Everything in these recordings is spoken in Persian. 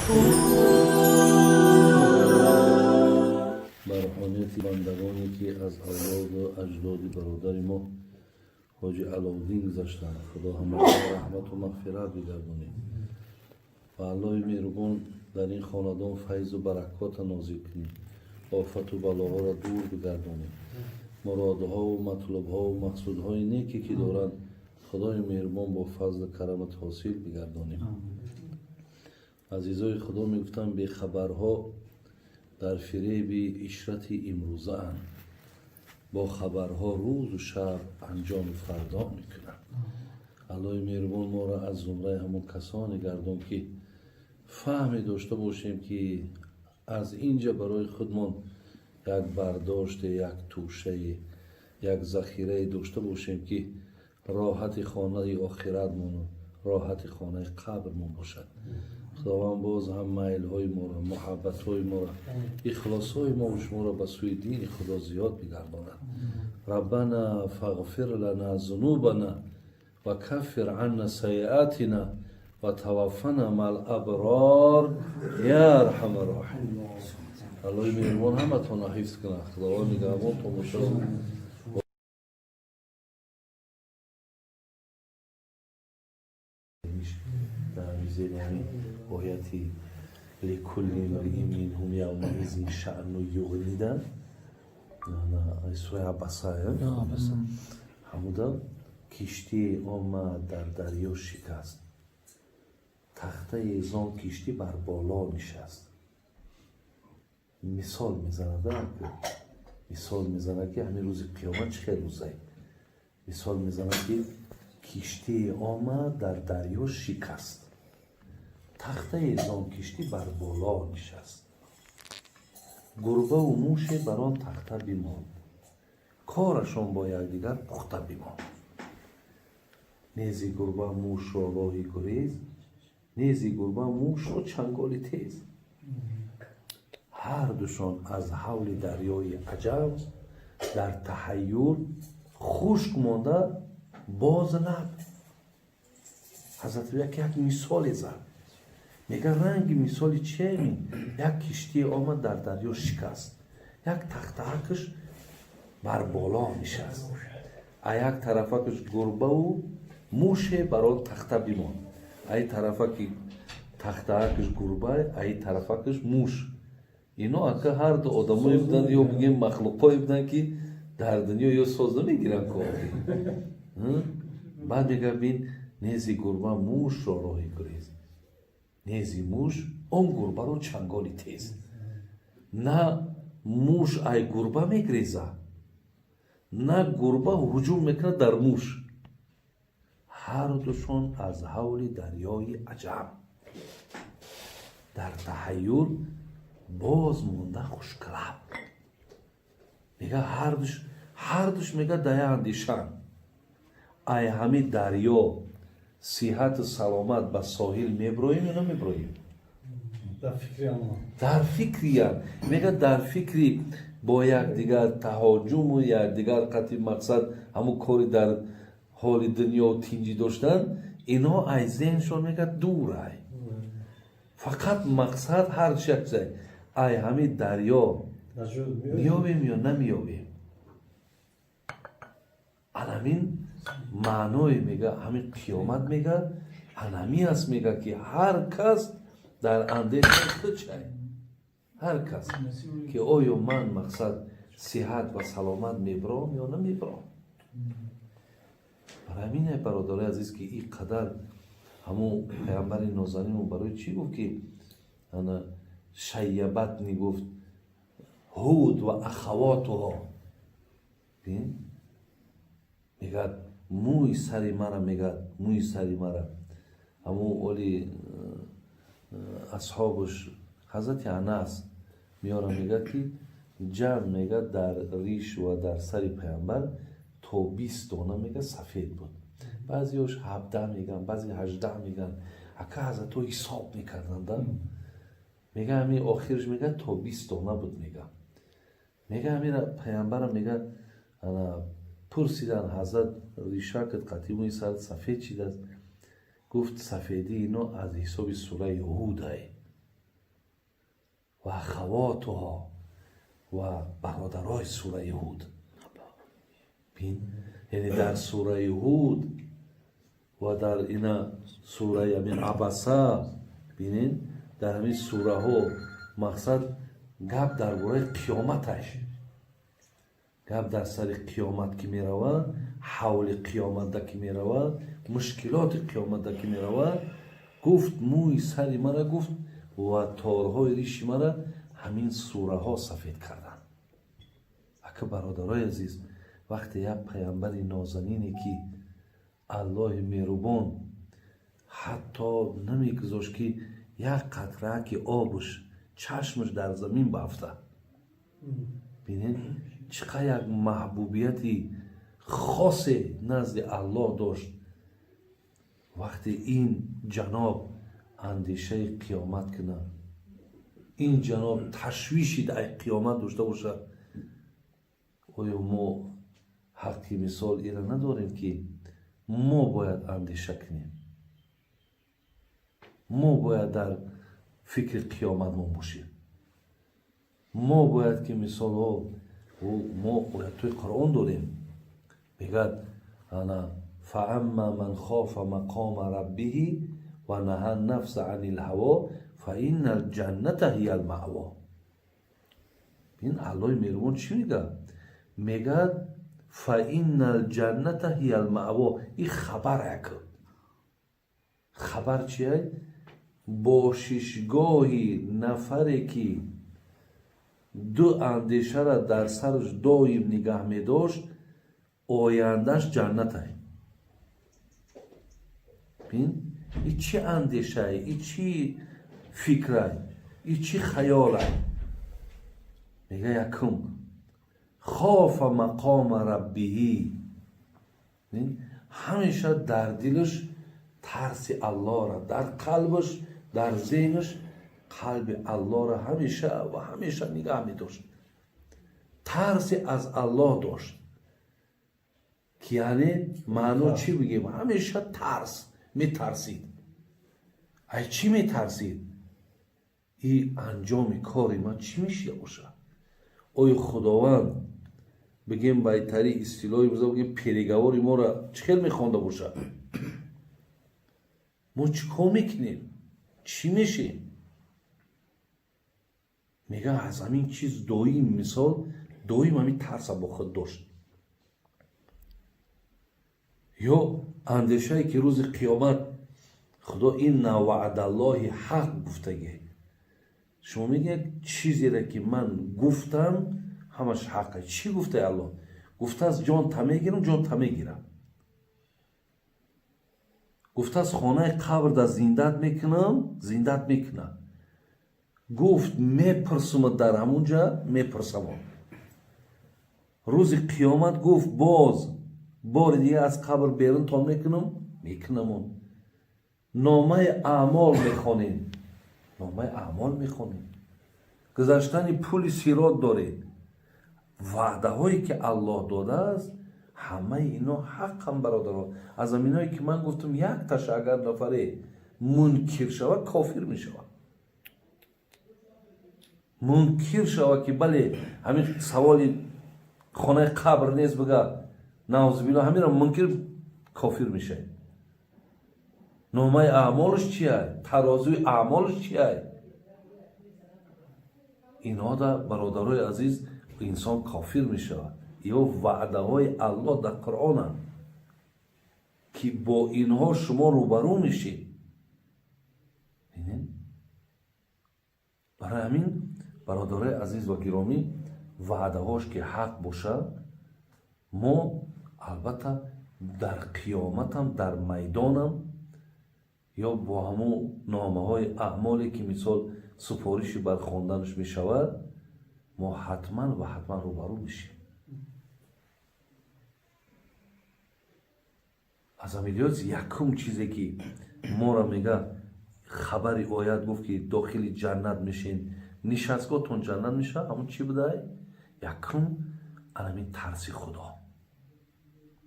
بر حانیت بندگانی که از اولاد و اجداد برادر ما حاجی علاءالدین گذشتند، خدا همه رحمت و مغفرت بگردانه و الله مهربان در این خاندان فیض و برکات نازل کنه، آفت و بلاها را دور بگردانه، مرادها و مطلبها و مقصودهای نیکی که دارند خدای مهربان با فضل و کرمت حاصل بگردانه. عزیزای خدا میگفتن به خبرها در فریب عشرت امروزه اند، با خبرها روز و شب انجام فردا میکنند. الله مهربان ما را از زمره همون کسانی گردان که فهمی داشته باشیم که از اینجا برای خودمان یک برداشت، یک توشه، یک ذخیره داشته باشیم که راحت خانه آخرتمان و راحت خانه قبرمان باشد. خداوند باز هم میل های ما را، محبت های ما را، اخلاص های ما و شما را به سوی دین خدا زیاد بگرداند. ربنا فاغفر لنا ذنوبنا و کفر عنا سیئاتنا و توفنا مع الابرار یا ارحم الراحمین. الله مهربان همتون را حفظ کنه. خداوند نگهبان تو باشد. در زیرانی آیتی لکل امرئ منهم یومئذ شأن یغنیه، نه سوره عبسه همودا کشتی آمد در دریا شکست، تخته ایزان کشتی بر بالا نشست. مثال میزنه که همین روز قیامت چه روزه. مثال میزنه که کشتی آمد در دریا شکست، تخته ایزان کشتی بر بالا نشست. گربه و موش بر آن تخته بماند، کارشان با یکدیگر پخته بماند. نیزی گربه موش را راهی گریز، نیزی گربه موش را چنگالی تیز. هر دوشان از حول دریای عجب، در تحیر خشک مانده باز لب. حضرت یک مثال زد، میگه رنگ مثال چیه می؟ یک کشتی آمد در دریا شکست، یک تختهکش بر بالا نشست، یک طرفکش گربه و موش برای تخته بماند، ای طرفه که تختهکش گربه، ای طرفکش موش. اینا اگه هر دو آدمایی بودن یا بگیم مخلوقایی بودن که در دنیا یا ساز نمیگیرن کاری. بعد میگه بین نیزی گربه موش را راهی گریز، نیزی موش اون گربه رو چنگالی تیز. نه موش ای گربه میگریزه، نه گربه هجوم میکنه در موش. هر دوشون از حول دریای عجب، در تحیر باز مونده خوشکلب. میگه هر دوش میگه دایه اندیشن، ای همی دریا صحت و سلامت به ساحل میبرویم یا نمیبرویم؟ در فکری هم میگه در فکری با یک دیگر تهاجم و یک دیگر قطعی مقصد همون کاری در حال دنیا و تینجی داشتن، اینا ای ذهنشون میگه دور ای. فقط مقصد هر شخص ای همی دریا میابیم یا نمیابیم. علمین معنای میگه همین قیامت میگه علمی است، میگه که هر کس در اندیشه خود چه، هر کس که آیا من مقصد صحت و سلامت میبرم یا نمیبرم. برای همینه برادرای عزیز که این قدر همون پیامبر نازنین برای چی گفت که شیبت نگفت هود و اخواتها. بین میگه موی سری مرا، میگه موی سری مرا همون اولی اصحابش حضرت انس میاره میگه که جمع میگه در ریش و در سری پیامبر تا 20 دانه میگه سفید بود. بعضیش 17 میگن، بعضی 18 میگن. اگه حضرت تو حساب میکردن میگه همین آخرش میگه تا 20 دانه بود. میگه همین پیامبر میگه پرسیدن حضرت ریشاکت قطعی سر سفید چید است؟ گفت سفیدی اینا از حساب سوره هود های. و اخواتها و برادرای سوره هود. بین یعنی در سوره هود و در این سوره همین عبسه بینین در همین سوره ها مقصد گپ درباره قیامتش، گپ در سر قیامت که می رود، حول قیامت ده که می رود، مشکلات قیامت ده که می رود، گفت موی سر مرا گفت و تارهای ریش مرا همین سوره ها سفید کردن. اکه برادرای عزیز، وقتی یک پیامبر نازنینی که الله مهربان حتی نمیگذاشت که یک قطره که آبش چشمش در زمین بافته، ببینید چقدر یک محبوبیتی خاص نزد الله داشت. وقتی این جناب اندیشه قیامت کنه، این جناب تشویشی در قیامت داشته باشه، آیا ما حقی مثال ایره نداریم که ما باید اندیشه کنیم، ما باید در فکر قیامت ما باشیم، ما باید که مثال ها ما باید توی قرآن داریم بگد انا فاما من خاف مقام ربه و نهى النفس عن الهوا فان الجنة هی المأوا. این الله مهربان چی میگه؟ میگه فان الجنة هی المأوا. این خبر اکر، خبر چیه؟ باششگاهی نفری که دو اندیشه را در سرش دایم نگاه می داشت آیندهش جنت هست. بین این چی اندیشه ای؟ این چی فکر ای؟ این چی خیال ای؟ میگه یکم خاف مقام ربیهی، همیشه در دلش ترس الله را، در قلبش در ذهنش قلب الله را همیشه و همیشه نگاه می داشت، ترس از الله داشت که یعنی معنی چی بگیم؟ همیشه ترس، می ترسید. ای چی می ترسید؟ این انجام کاری ما چی میشه باشه؟ آیا خداوند بگیم بایتری اصطلاحی بگیم پیرگواری ما را چخیل میخوانده باشه؟ ما چیکار میکنیم؟ چی میشه؟ میگه از همین چیز دویم مثال دویم همین ترس با خود داشت. یا اندیشه که روز قیامت خدا این وعد الله حق گفتگی، شما میگه چیزی را که من گفتم همش حقه. چی گفته الله؟ گفته از جان تمه گیرم، جان تمه گیرم. گفته از خانه قبر در زندت میکنم، زندت میکنم. گفت میپرسم در همونجا میپرسم. روز قیامت گفت باز بار دیگه از قبر بیرون تا میکنم. نامه اعمال میخونین، نامه اعمال میخونین. گذشتن پول صراط دارید. وعده هایی که الله داده است همه اینا حق هم برادرها. از همینایی که من گفتم یک تاش اگر نفره منکر شود کافر می شود. منکر شود که بله همین سوال خانه قبر نیست بگه نعوذ بالله، همین را منکر کافر میشه. نامه اعمالش چیه؟ ترازوی اعمالش چیه؟ اینا دا برادرای عزیز انسان کافر میشه. یا وعده های الله در قرآن هم که با اینها شما روبرو میشید. برای همین برادرای عزیز و گرامی وعده هاش که حق باشه، ما البته در قیامت هم در میدان هم یا با همون نامه های اعمالی که مثال سفارشی بر خواندنش می شود ما حتما و حتما روبرو میشیم. از امیلیات یکم چیزی که ما را میگه خبری آیت گفت که داخل جنت میشین، نشستگاهتون جنت میشه، همون چی بوده؟ یکم علمی ترس خدا،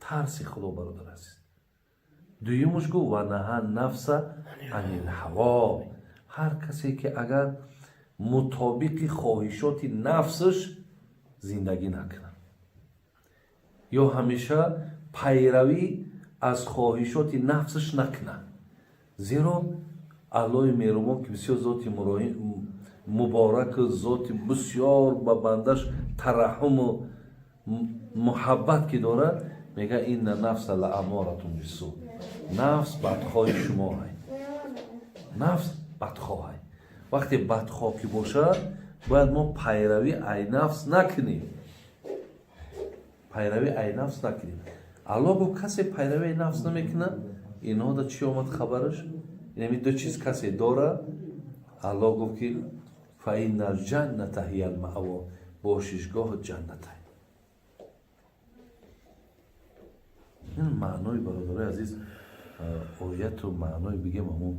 ترس خدا برادر عزیز. دویمش گفت و نهى النفس عن الهوا. هر کسی که اگر مطابق خواهشات نفسش زندگی نکنه یا همیشه پیروی از خواهشات نفسش نکنه. زیرا الله مهربان که بسیار ذات مبارک، ذات بسیار با بندش ترحم و محبت که داره، میگه این نفس لامارة بالسوء، نفس بدخواه شما های، نفس بدخواه های. وقتی بدخواه که باشه باید ما پیروی ای نفس نکنیم، پیروی ای نفس نکنیم. الله گفت کسی پیروی ای نفس نمیکنه، اینها دا چی آمد خبرش؟ یعنی دو چیز کسی داره. الله گفت که فإن الجنة هی المأوى، باششگاه جنت های. این معنای برادر عزیز آیت و معنای بگیم همون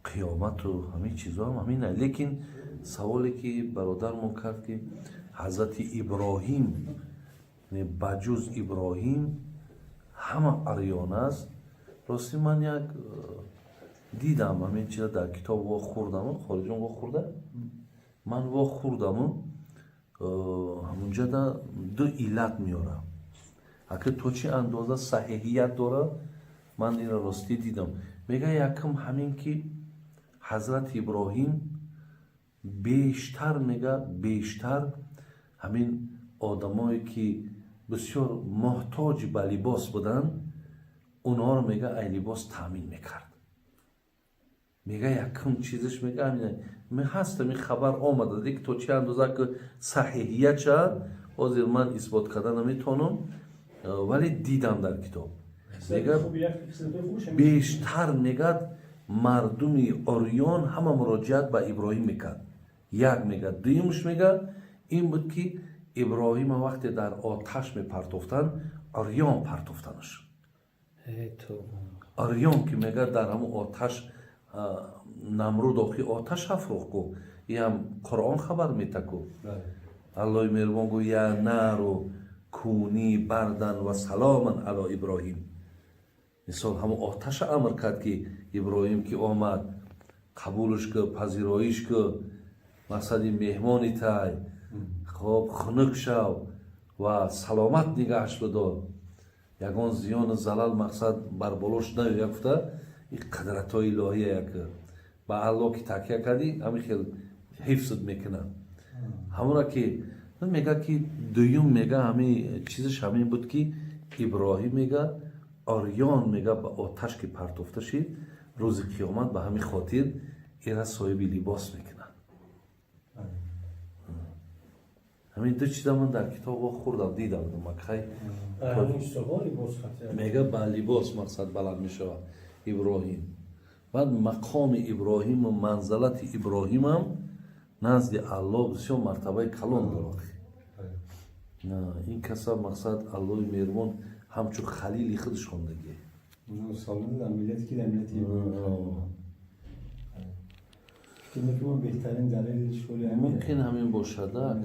قیامت و همین چیزا هم همینه. لیکن سوالی که برادر ما کرد که حضرت ابراهیم بجز ابراهیم همه اریان است، راستی من یک دیدم همین چیزا در کتاب وا خوردم، خارجان وا خورده، من وا خوردم همونجا دو علت میارم. اگه تو چی اندازه صحیحیت داره من این راستی دیدم. میگه یکم همین که حضرت ابراهیم بیشتر میگه بیشتر همین آدمایی که بسیار محتاج به لباس بودن اونها رو میگه ای لباس تامین میکرد. میگه یکم چیزش میگه همینه هست. می خبر آمده دیگه تو چی اندازه که صحیحیت شد حاضر من اثبات کردن نمیتونم، ولی دیدم در کتاب. میگه بیشتر میگه مردم اوریان همه مراجعت به ابراهیم میکرد. یک میگه. دویمش میگه این بود که ابراهیم وقتی در آتش میپرتفتن اوریان پرتفتنش. اوریان که میگه در همون آتش نمرود آخی آتش افروخت کو، این هم قرآن خبر میده کو. الله مهربان گو یا نارو کونی بردن و سلاما علی ابراهیم. مثال همون آتش امر کرد که ابراهیم که آمد قبولش که پذیرایش که مقصد مهمانی تای خب خنک شو و سلامت نگهش بدار، یگان زیان و زلال مقصد بر بالوش نیفته. این قدرت های الهیه که با الله که تکیه کردی همین خیلی حفظت میکنه. همون که میگه که دویم میگه همین چیزش همین بود که ابراهیم میگه آریان میگه به آتش که پرتفته شید روز قیامت به همین خاطر اینا صاحب لباس میکنن. همین دو چیزا من در کتاب خوردم دیدم مکه میگه به لباس مقصد بلند میشه ابراهیم. بعد مقام ابراهیم و منزلت ابراهیم هم نزد الله بسیار مرتبه کلان داره. این کسا مقصد الله مهربان همچون خلیلی خودش خوندگی سالون در ملت که در ملت که بهترین دلیل شوری ممکن همین باشده.